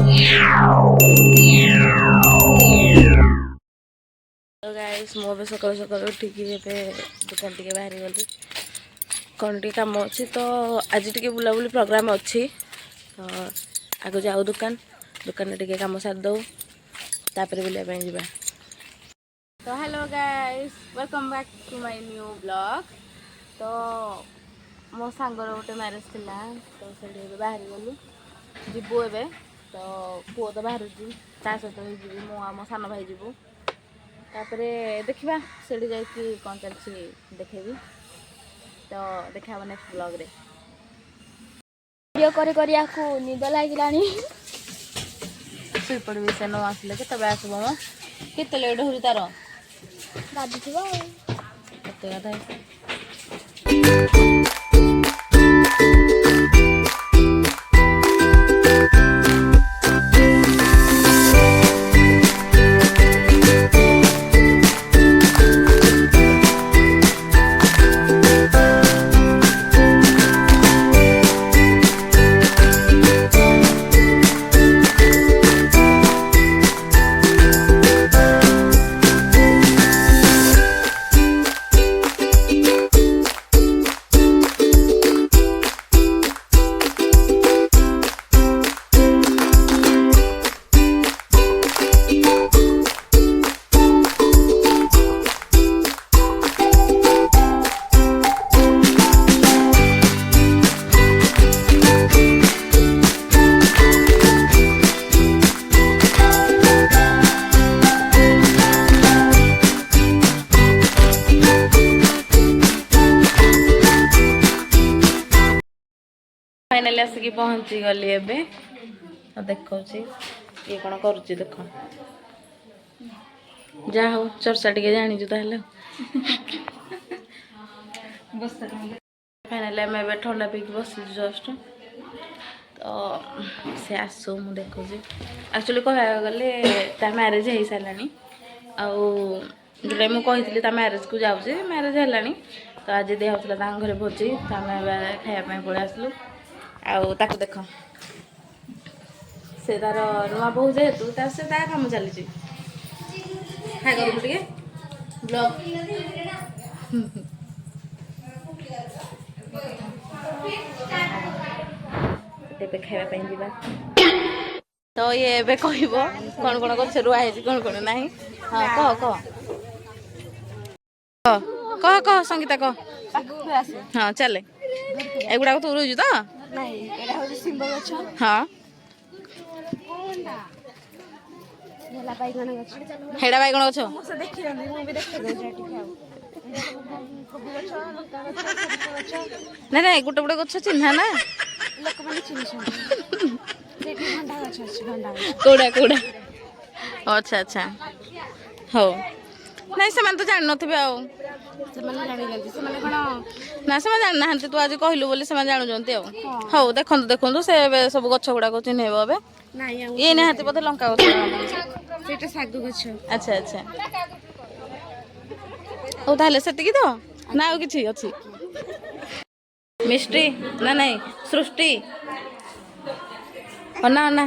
तो गाइस मो भी सकाल सकाल उठिकी दुकान टे बाहरी गली कौन टे कम अच्छी तो आज टे बुलाबुली प्रोग्राम अच्छी तो आगे जाऊ दुकान दुकान टे कम सारी दो तापर बुलाइबा जावा। तो hello guys welcome back to my new blog. तो मो सांगर गोटे मैरेज थिला तो से बाहरी गलु जीवु ए तो पुओ तो बाहर सहित जी मो आम सान भाई जीवु तापर देखा से कौन चलती देखेबी तो देखा नेक्स्ट ब्लॉग रे वीडियो करी आपको निद लगिलानी शुई पड़े से न आसिले के तब आसब मो केते लेट हो तार गाधी कथा फाइनाली आसिक पहुँची गली एबे देखा ये कौन कर देख जा हो चर्चा टे जानी फाइनाली आम ए ठंडा पीक बस जस्ट तो से आसू मु देखु एक्चुअली कह गले मैरेज हो सारे आउे मुझे मैरेज को जाऊे मैरेज है तो आज दे होता घर भोजी तो आम खायापी पलि आसलु आउ ताको देख से तार नुआ बोह जेहेतु से कम चली खाई करूँ टे ब्लॉग खावाई जा तो ये एबे कहब कौन कौन गछ रुआई कौन कौन ना हाँ कह कह कह कह संगीता कह हाँ चले एगुड़ा तू रुचु तो हाँ हेड़ा बैगण गछ ना ना गोटे गोटे गछ चिन्हा ना कौड़ा कौड़ा अच्छा अच्छा हो नहीं से तो जान नथिबे आ ना से जान ना तू आज कहलु बोली से जानुचंती आ हो देखंतु देखंतु से सब गछ गुडा को चिन्हैब एबे ये निहाती बोधे लंका गछ सेटा साग गछ अच्छा अच्छा ओ ताले सेतिकी तो ना आ किछि अछि मिष्टी ना नहीं सृष्टि ना ना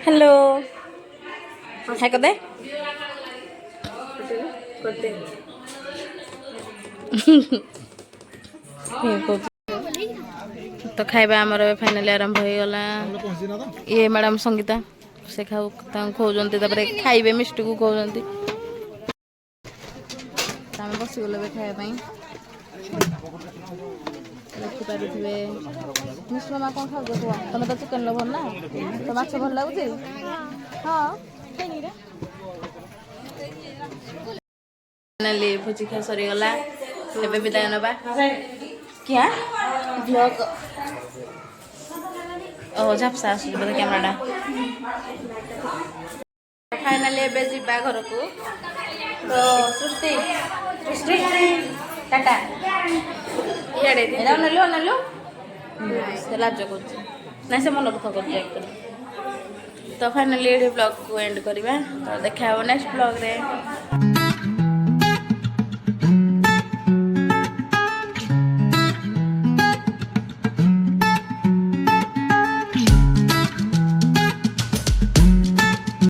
हेलो है कदे तो खाइबा आमर फाइनाली आरंभ हो गला ये मैडम संगीता से खाऊ खोजती खाइबे मिष्टी को खोजती आम बसीगल खायापी देखिपे मिश्र माँ कौन खाऊ तुम तो चिकेन लभर ना तो माछ भल लगुच हाँ भोजी खा सरीगला एबे विदाय नबा क्या ब्लॉग ओ झापसा आसुच बोधे कैमराटा फाइनाली एबे जीवा घर को तो सृष्टि सृष्टि टाटा इडे नेलो नेलो से लाज कर ना से मन दुख कर तो फाइनाली ये ब्लॉग को एंड करवा तो देखा नेक्स्ट ब्लॉग रे।